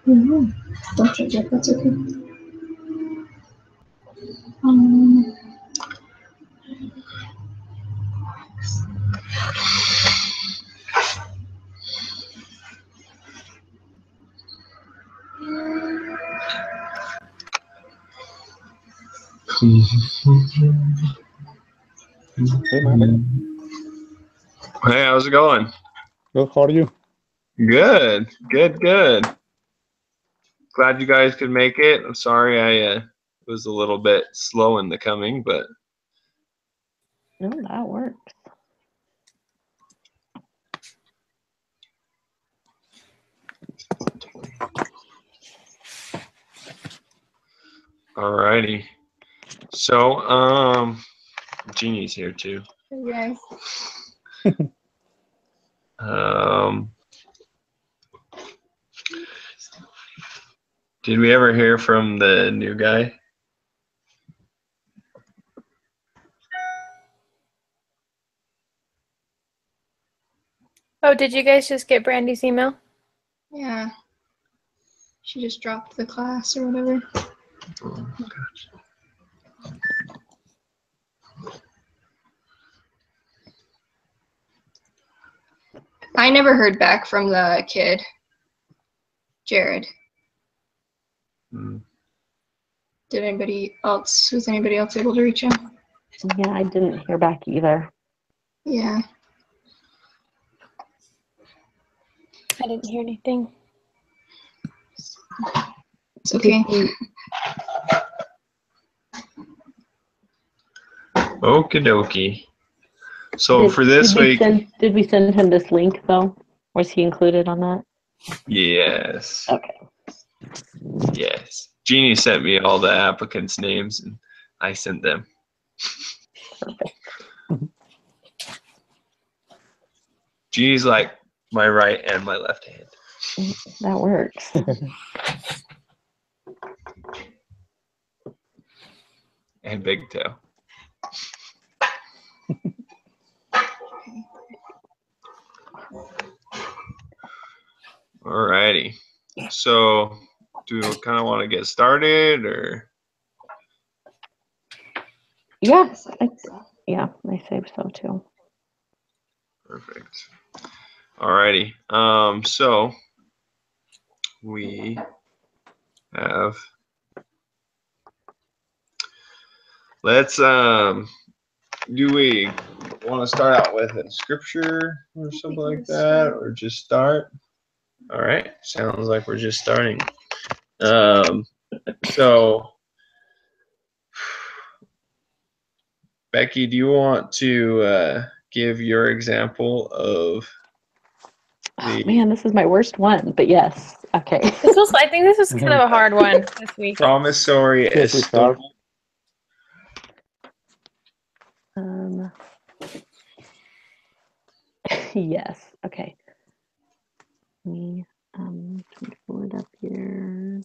Mm-hmm. Don't change it. That's okay. Hey, Marvin. Hey, how's it going? Good, how are you? Good, good, good. Glad you guys could make it. I'm sorry I was a little bit slow in the coming, but No, that works. alrighty. So, Jeannie's here too. Hey guys. Did we ever hear from the new guy? Oh, did you guys just get Brandy's email? Yeah. She just dropped the class or whatever. Oh, gotcha. I never heard back from the kid, Jared. Hmm. Was anybody else able to reach him? Yeah, I didn't hear back either. Yeah. I didn't hear anything. It's okay. Okie dokie. So for this week, did we send him this link though? Was he included on that? yes. Okay. Yes. Jeannie sent me all the applicants' names and I sent them. Perfect. Jeannie's like my right and my left hand. That works. And big toe. Alrighty. So do we kind of want to get started or? Yeah, I say so too. Perfect. Alrighty. So we have. Let's do we want to start out with a scripture or something like that, or just start? All right. Sounds like we're just starting. So. Becky, do you want to give your example of the... Oh, man, this is my worst one, but yes. Okay. I think this is kind of a hard one this week. Promissory estoppel? Yes. Okay. Let me pull it up here.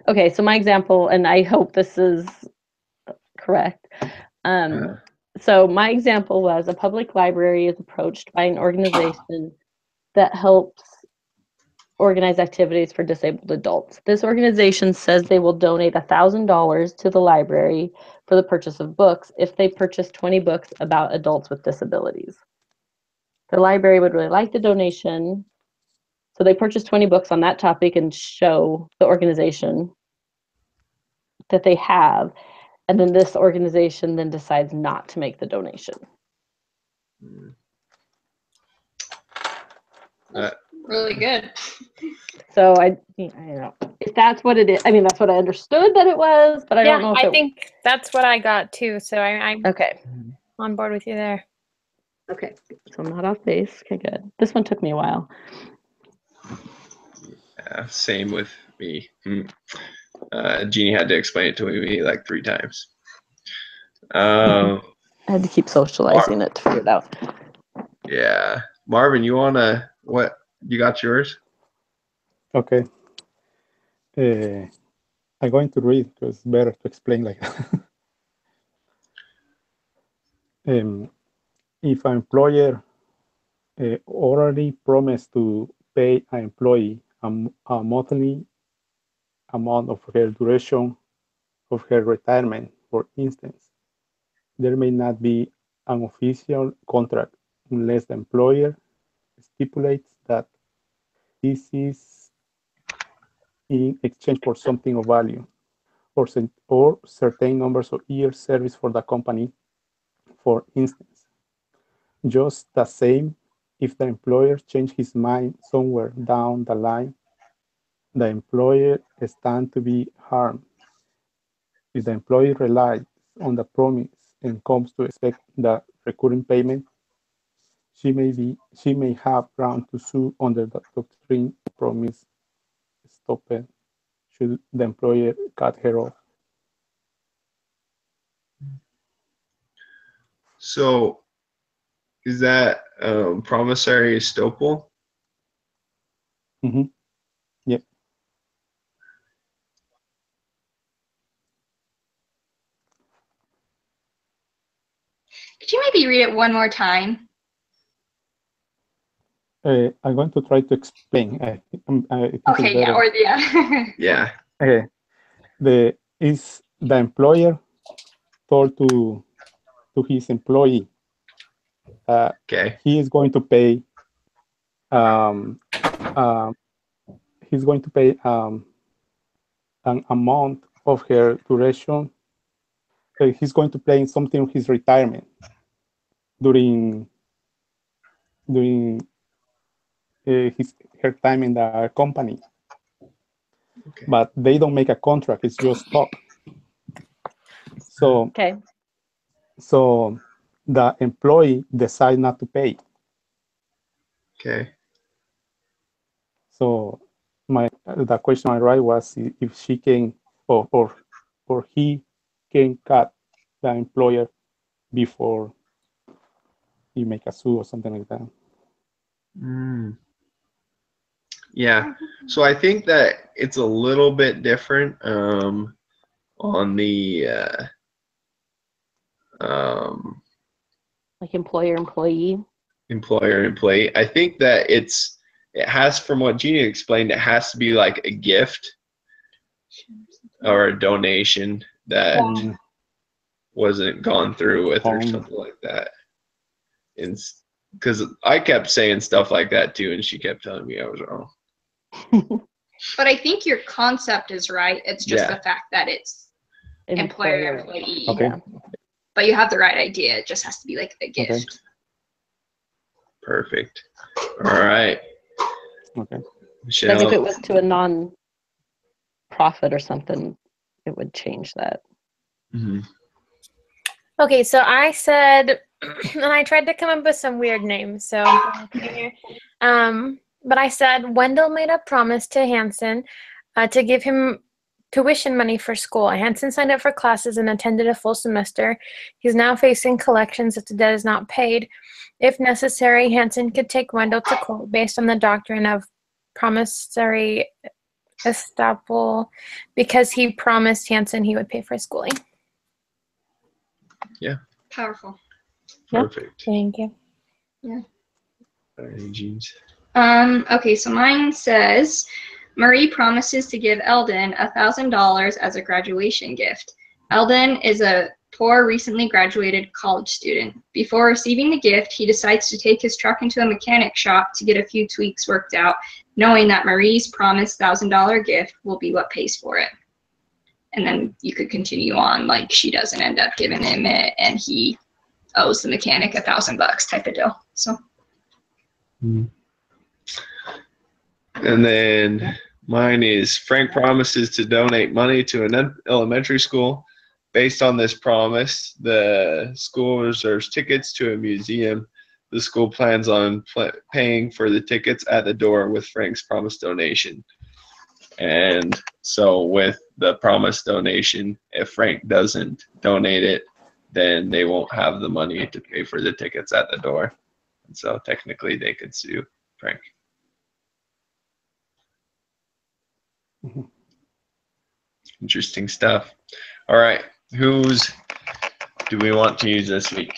Okay, so my example, and I hope this is correct. So my example was a public library is approached by an organization that helps organize activities for disabled adults. This organization says they will donate $1,000 to the library for the purchase of books if they purchase 20 books about adults with disabilities. The library would really like the donation, so they purchase 20 books on that topic and show the organization that they have, and then this organization then decides not to make the donation. Really good. So I don't know if that's what it is. I mean, that's what I understood that it was, but I don't know if I think that's what I got too. So I'm okay. On board with you there. Okay, so I'm not off base. Okay, good. This one took me a while. Yeah, same with me. Jeannie had to explain it to me like 3 times. I had to keep socializing it to figure it out. Yeah. Marvin, you wanna what? You got yours? Okay. I'm going to read because it's better to explain like that. If an employer orally promised to pay an employee a monthly amount of her duration of her retirement, for instance, there may not be an official contract unless the employer stipulates that this is in exchange for something of value or certain numbers of years service for the company, for instance. Just the same, if the employer changes his mind somewhere down the line, the employer stands to be harmed. If the employee relies on the promise and comes to expect the recurring payment, she may have ground to sue under the doctrine of promise stopped should the employer cut her off. So is that promissory estoppel? Mm-hmm. Yep. Could you maybe read it one more time? I'm going to try to explain. I think Okay, it's yeah, better. or yeah. Yeah. Okay. The employer told to his employee Okay. he is going to pay he's going to pay an amount of her duration. He's going to pay something of his retirement during her time in the company. Okay. But they don't make a contract, it's just talk. So Okay. so the employee decide not to pay. Okay. So the question I write was if she can or he can cut the employer before you make a sue or something like that. Mm. Yeah. So I think that it's a little bit different on the Like employer-employee. employer-employee. I think that it has, from what Jeannie explained, it has to be like a gift or a donation that wasn't gone through with or something like that. And because I kept saying stuff like that too, and she kept telling me I was wrong. But I think your concept is right. It's just Yeah. the fact that it's employer-employee. Okay. Yeah. But you have the right idea. It just has to be like a gift. Okay. Perfect. All right. Okay. Michelle. Then if it was to a non-profit or something, it would change that. Mhm. Okay, so I said, and I tried to come up with some weird names. So, but I said Wendell made a promise to Hanson to give him tuition money for school. Hanson signed up for classes and attended a full semester. He's now facing collections if the debt is not paid. If necessary, Hanson could take Wendell to court based on the doctrine of promissory estoppel because he promised Hanson he would pay for his schooling. Powerful. Yeah. Perfect. Thank you. All right, Jeans. Okay, so mine says Marie promises to give Eldon $1,000 as a graduation gift. Eldon is a poor, recently graduated college student. Before receiving the gift, he decides to take his truck into a mechanic shop to get a few tweaks worked out, knowing that Marie's promised $1,000 gift will be what pays for it. And then you could continue on, like she doesn't end up giving him it, and he owes the mechanic $1,000 type of deal. So. And then mine is Frank promises to donate money to an elementary school. Based on this promise, the school reserves tickets to a museum. The school plans on paying for the tickets at the door with Frank's promised donation. And so with the promised donation, if Frank doesn't donate it, then they won't have the money to pay for the tickets at the door. And so technically they could sue Frank. Mhm. Interesting stuff. All right, whose do we want to use this week?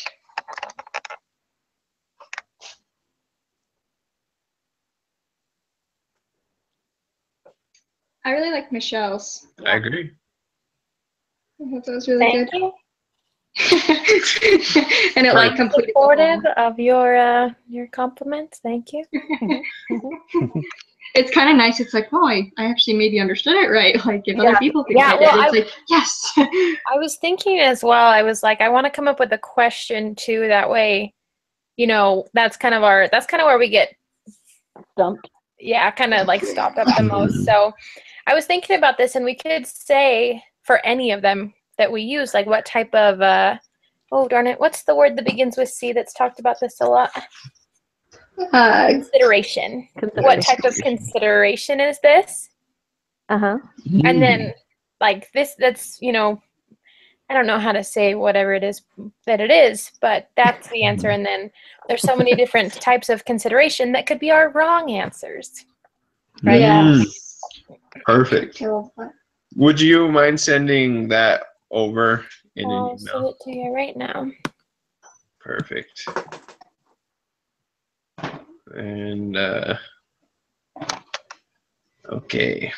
I really like Michelle's. I agree. I thought that was really Thank you. good. And it like completed the Supportive whole. of your compliments. Thank you. It's kind of nice. It's like, oh, I actually maybe understood it right. Like if other Yeah. people think Yeah, I did, well, it's like, yes. I was thinking as well, I was like, I want to come up with a question too. That way, you know, that's kind of where we get, Stumped. yeah, kind of like stopped up the most. So I was thinking about this, and we could say for any of them that we use, like what type of, oh, darn it, what's the word that begins with C that's talked about this a lot? Consideration. What type of consideration is this? Uh-huh. And then like this, that's, you know, I don't know how to say whatever it is that it is, but that's the answer. And then there's so many different types of consideration that could be our wrong answers. Right? Yes. Perfect. Would you mind sending that over in an I'll send email? it to you right now. Perfect. And okay.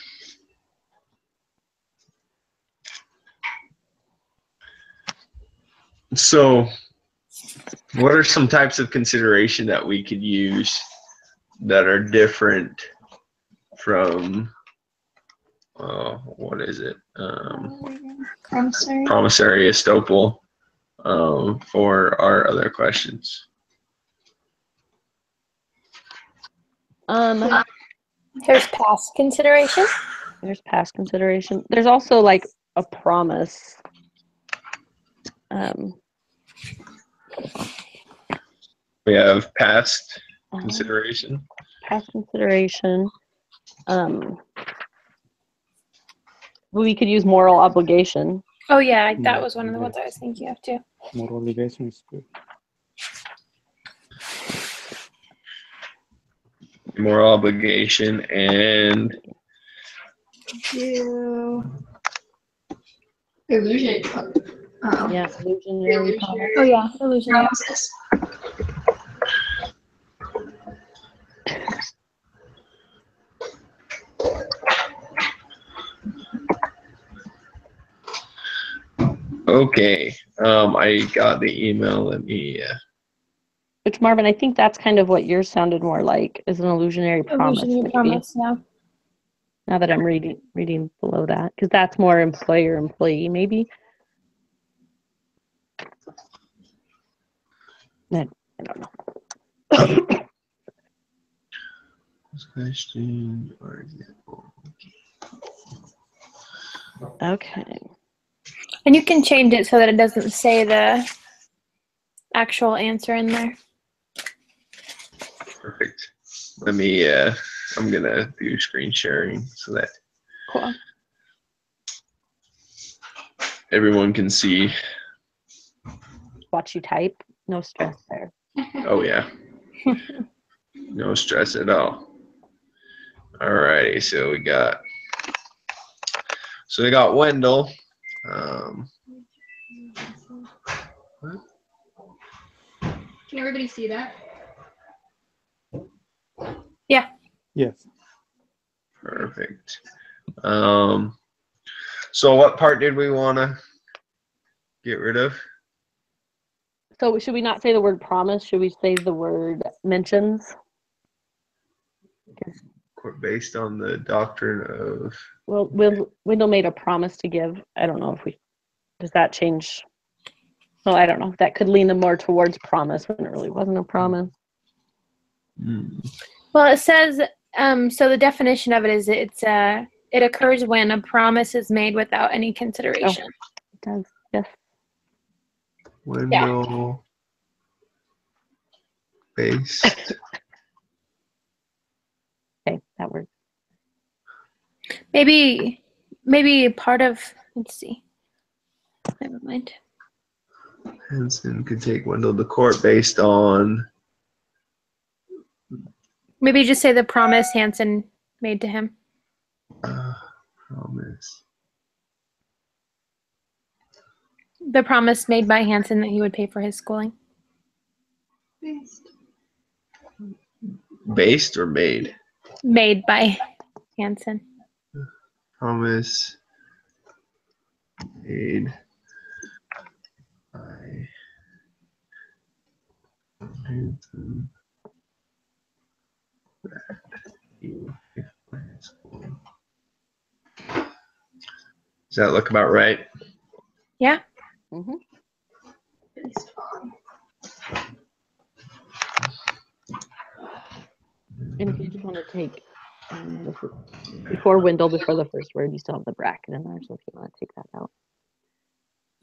So, what are some types of consideration that we could use that are different from what is it? Promissory estoppel for our other questions. There's past consideration. There's past consideration. There's also like a promise. We have past consideration. Past consideration. We could use moral obligation. Oh yeah, that was one of the ones I was thinking of too. Moral obligation is good. Moral obligation and Illusion. Yeah, illusionary promise. Oh yeah, illusionary. Promises. okay. I got the email. Let me. Which, Marvin, I think that's kind of what yours sounded more like, is an illusionary promise. Illusionary maybe. promise, yeah. Now that I'm reading below that, because that's more employer-employee, maybe. I don't know. Question or example. Okay. And you can change it so that it doesn't say the actual answer in there. Perfect. Let me. I'm gonna do screen sharing so that Cool. everyone can see. Watch you type. No stress there. Oh yeah. No stress at all. Alrighty, so we got Wendell. Can everybody see that? Yeah. Yes. Perfect. So what part did we want to get rid of? So should we not say the word promise? Should we say the word mentions? Based on the doctrine of. Well, Wendell made a promise to give. I don't know if does that change? Well, I don't know. That could lean them more towards promise when it really wasn't a promise. Well, it says, so the definition of it is it occurs when a promise is made without any consideration. It does, yes. Wendell based. Okay, that works. Maybe part of, let's see. Never mind. Hansen could take Wendell to court based on. Maybe just say the promise Hansen made to him. Promise. The promise made by Hansen that he would pay for his schooling. Based or made? Made by Hansen. promise made by Hanson that he will pay for his school. Does that look about right? Yeah. Mhm. And if you just want to take before Wendell, before the first word, you still have the bracket in there. So if you want to take that out.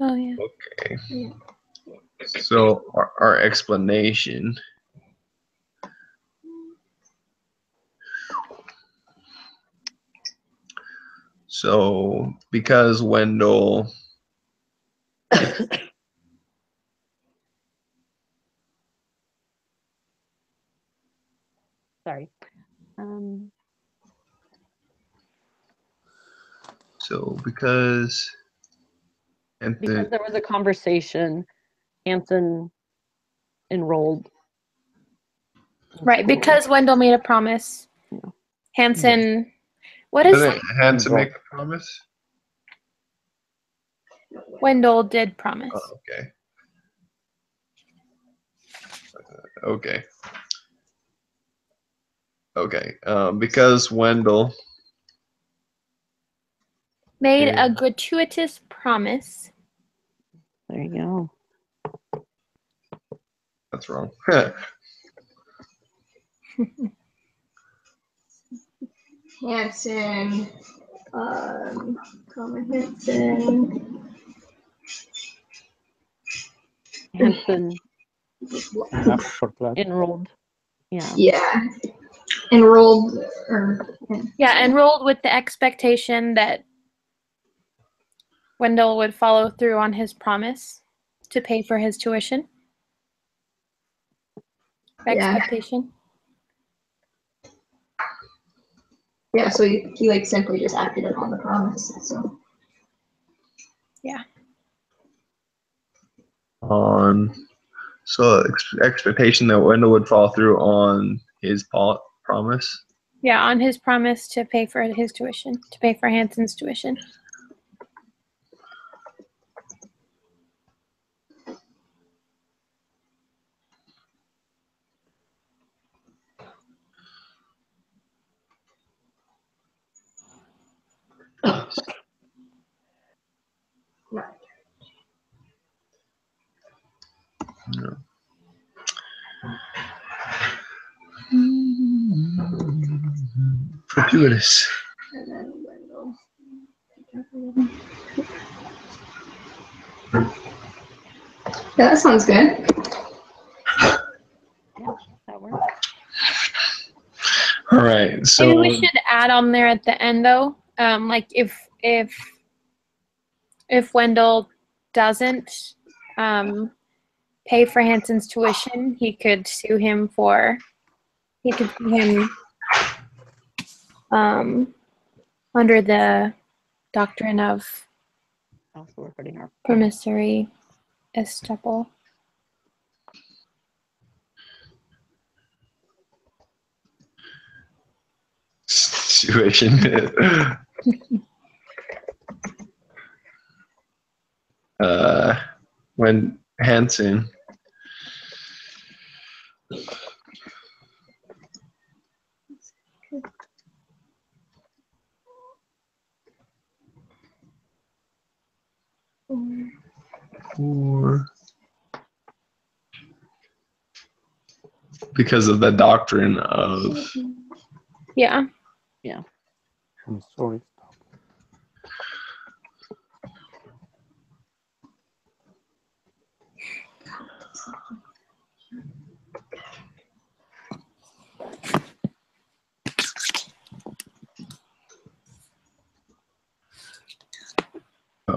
Oh yeah. Okay. Yeah. So our explanation. So because Wendell Sorry. so because Because there was a conversation, Hanson enrolled. in Right. school. Because Wendell made a promise. Yeah. Hanson. What is doesn't Hanson make a promise? Wendell did promise? Oh, okay. Okay. Okay. Because Wendell Made Yeah. a gratuitous promise. There you go. that's wrong. Hanson, Hanson. Hanson Enough for class. enrolled. Yeah. Yeah. Enrolled or Yeah, enrolled with the expectation that Wendell would follow through on his promise to pay for his tuition. Yeah. Expectation. yeah, so he like simply just acted upon the promise. So Expectation that Wendell would follow through on his promise. Yeah, on his promise to pay for his tuition, to pay for Hanson's tuition. No. Gratuitous. and then Wendell. Yeah, that sounds good. That works. All right. So Maybe we should add on there at the end though, like if Wendell doesn't pay for Hanson's tuition, he could sue him under the doctrine of Also, we're putting our promissory estoppel. situation. When Hanson or because of the doctrine of Yeah. I'm sorry.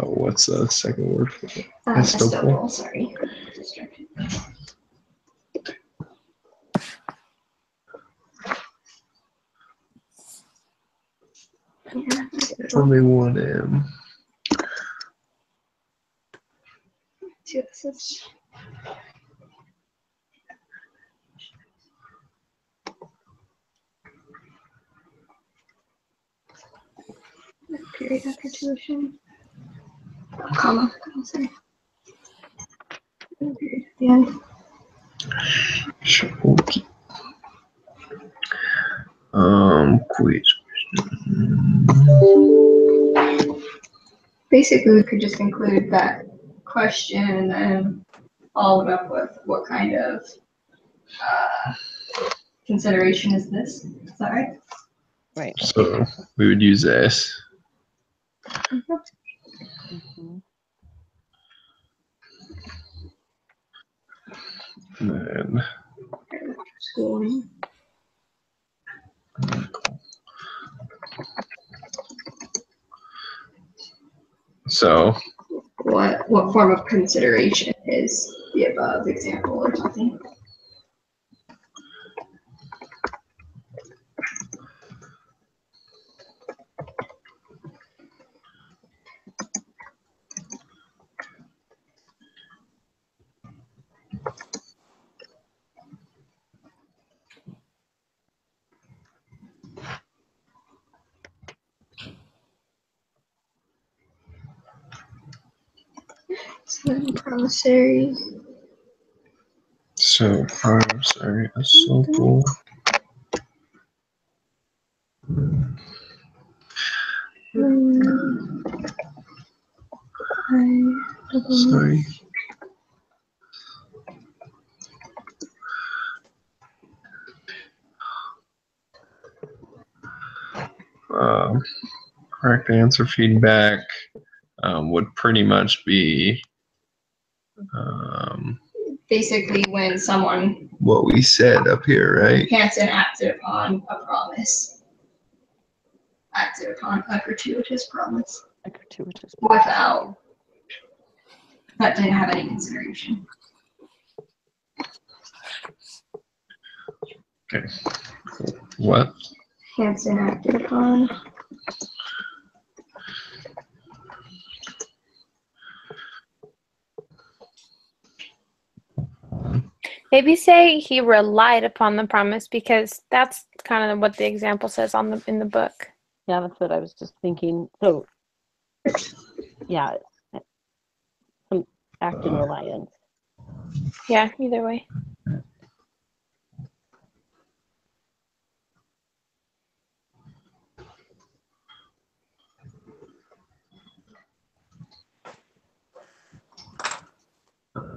what's the second word for it? Estoppel, sorry. Distracted. Only one M. See what this is? period after tuition. Comma. Sorry. Period at the end. Okay. Quiz. Basically, we could just include that question and then follow it up with what kind of consideration is this? Is that right? Right. So we would use this. Mhm. And then Schooling. so What form of consideration is the above example or something? So then promissory. so sorry, a simple. Sorry. Correct answer feedback would pretty much be Basically, when someone what we said up here, right? Hansen acted upon a promise, acted upon a gratuitous promise A gratuitous. without, that didn't have any consideration. Okay. What? Hansen acted upon. Maybe say he relied upon the promise because that's kind of what the example says in the book. Yeah, that's what I was just thinking. So, yeah, some act in reliance. Yeah, either way.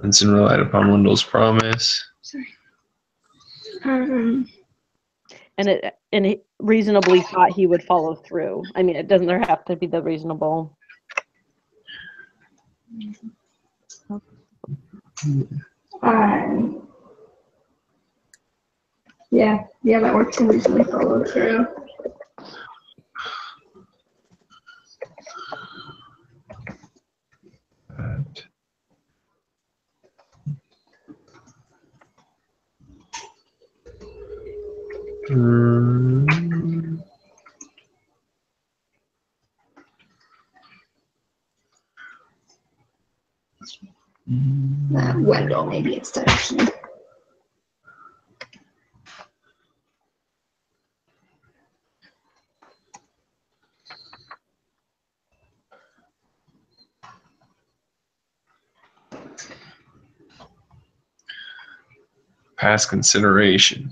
Hansen relied upon Wendell's promise. Sorry. And it reasonably thought he would follow through. I mean, it doesn't there have to be the reasonable. Yeah, that works to reasonably follow through. Wendell, maybe instead of he. Past consideration.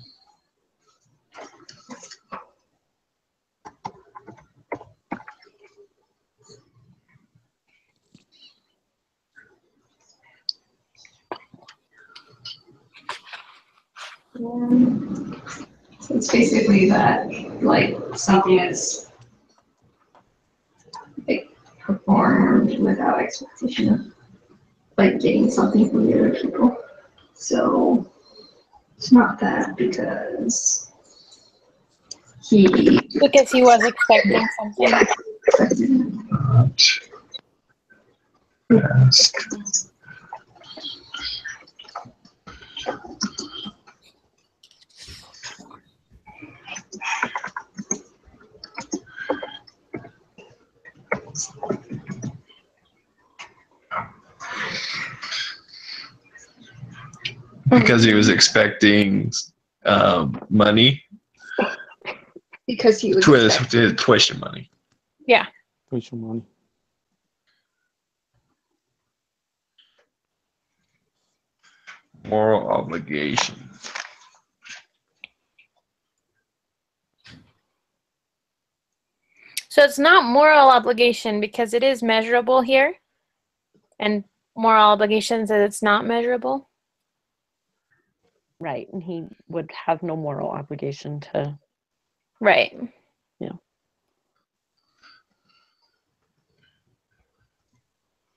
So it's basically that, like, something is like performed without expectation of like getting something from the other people. So it's not that because he was expecting something. Past. Because he was expecting money. Because he was His tuition money. Yeah. tuition money. Moral obligation. So it's not moral obligation because it is measurable here. And moral obligation says it's not measurable. Right, and he would have no moral obligation to. Right.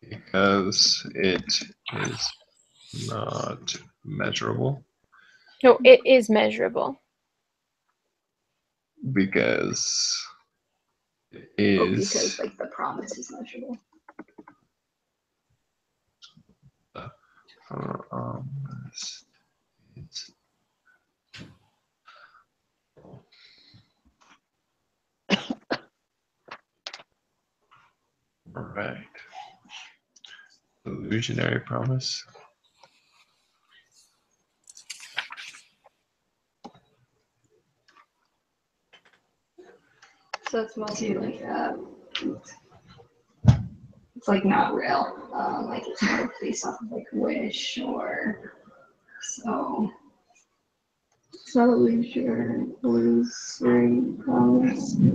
Because it is not measurable. No, it is measurable. Because it Oh, is because like the promise is measurable. it's all right. Illusionary promise. So it's mostly like it's like not real. Like it's more based off of like wish or so. It's not illusionary promise.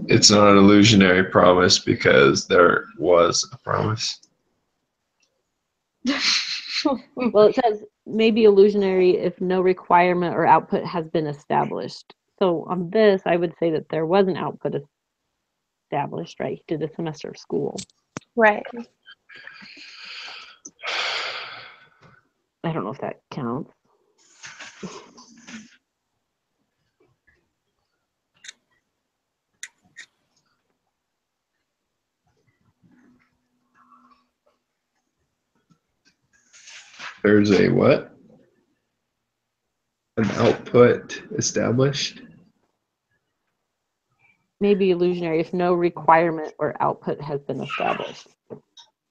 It's not an illusionary promise because there was a promise. Well, it says maybe illusionary if no requirement or output has been established. So on this, I would say that there was an output established, right? He did a semester of school. Right. I don't know if that counts. There's a what? An output established? Maybe illusionary if no requirement or output has been established.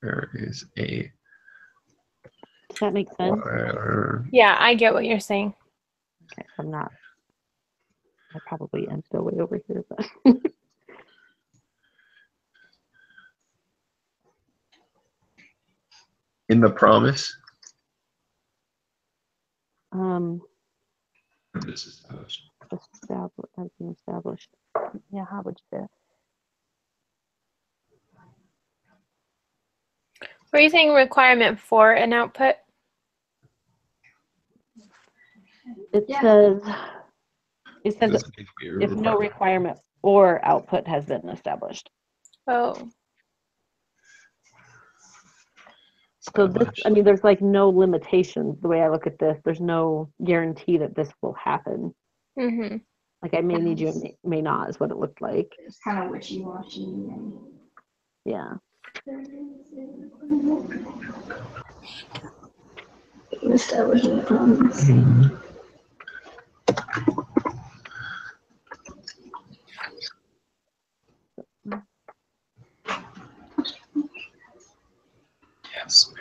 There is a Does that make sense? Yeah, I get what you're saying. Okay, I'm not. I probably am still way over here, but in the promise. This is established has been established. Yeah, how would you say it? Were you saying requirement for an output? It Yeah. says This needs to be a if no requirement. requirement or output has been established. Oh. So this, I mean, there's like no limitations. The way I look at this, there's no guarantee that this will happen. Mm-hmm. Like I may need you, and may not, is what it looked like. It's kind of wishy-washy and Yeah. establishing the promise. Mhm. Yes.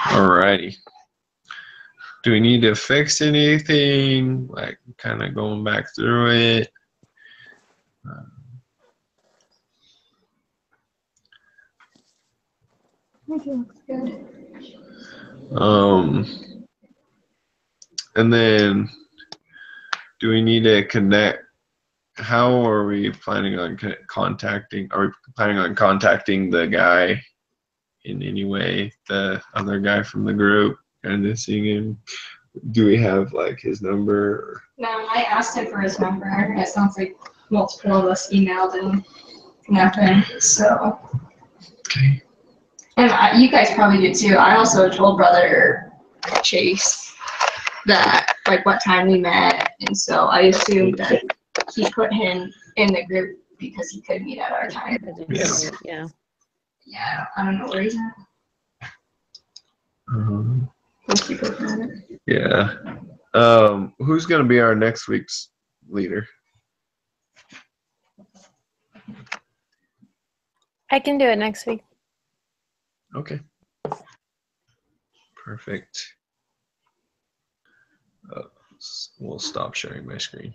Alrighty. Do we need to fix anything? Like kind of going back through it. Okay, looks good. And then do we need to connect? How are we planning on contacting? Are we planning on contacting the guy in any way? The other guy from the group, kind of seeing him. Do we have like his number? No, I asked him for his number, and it sounds like multiple of us emailed and nothing. So, Okay. and you guys probably did too. I also told Brother Chase that like what time we met, and so I assumed that he put him in the group because he could meet at our time. Yeah. Yeah, I don't know where he's at. Let's keep looking at it. Yeah. Who's gonna be our next week's leader? I can do it next week. Okay. Perfect. We'll stop sharing my screen.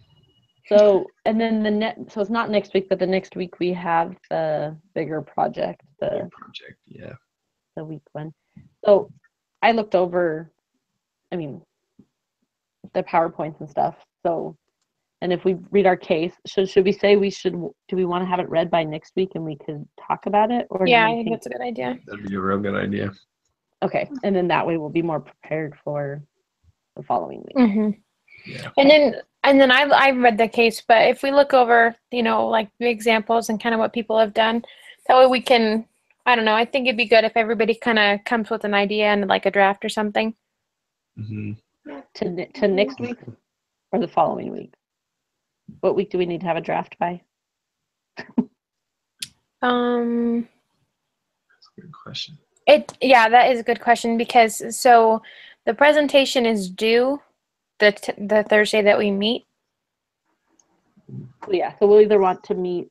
So, and then so it's not next week, but the next week we have the bigger project, the Project, yeah. week one. So I looked over, I mean, the PowerPoints and stuff. So, and if we read our case, should we say do we want to have it read by next week and we could talk about it? Or Yeah, do I you think that's a good idea. That'd be a real good idea. Okay, and then that way we'll be more prepared for the following week. Mm-hmm. Yeah. And then I read the case, but if we look over, like the examples and kind of what people have done, that way we can, I don't know, I think it'd be good if everybody kind of comes with an idea and like a draft or something. Mm-hmm. To next week or the following week? What week do we need to have a draft by? Good question. That is a good question because so the presentation is due the Thursday that we meet. Yeah, so we'll either want to meet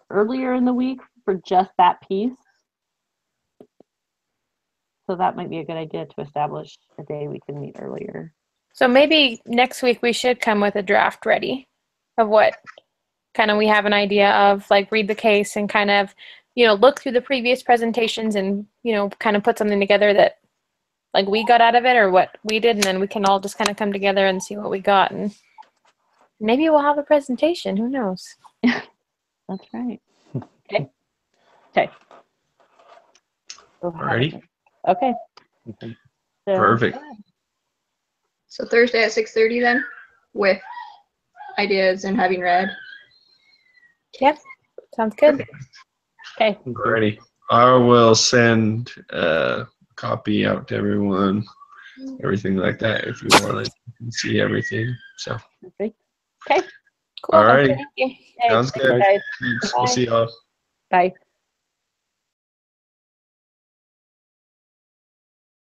earlier in the week for just that piece. So that might be a good idea to establish a day we can meet earlier. So maybe next week we should come with a draft ready of what kind of we have an idea of, like read the case and kind of, look through the previous presentations and, kind of put something together that like we got out of it or what we did, and then we can all just kind of come together and see what we got, and maybe we'll have a presentation. Who knows? That's right. Okay. Alrighty. Okay. Okay. So, Perfect. So Thursday at 6:30 then, with ideas and having read. Yep. Sounds good. Okay. Alrighty. I will send a copy out to everyone, everything like that, if you want to see everything. So, Perfect. Okay. Cool. Alrighty. Thank you. Okay. Sounds good. Guys. Thanks. We'll see y'all. Bye.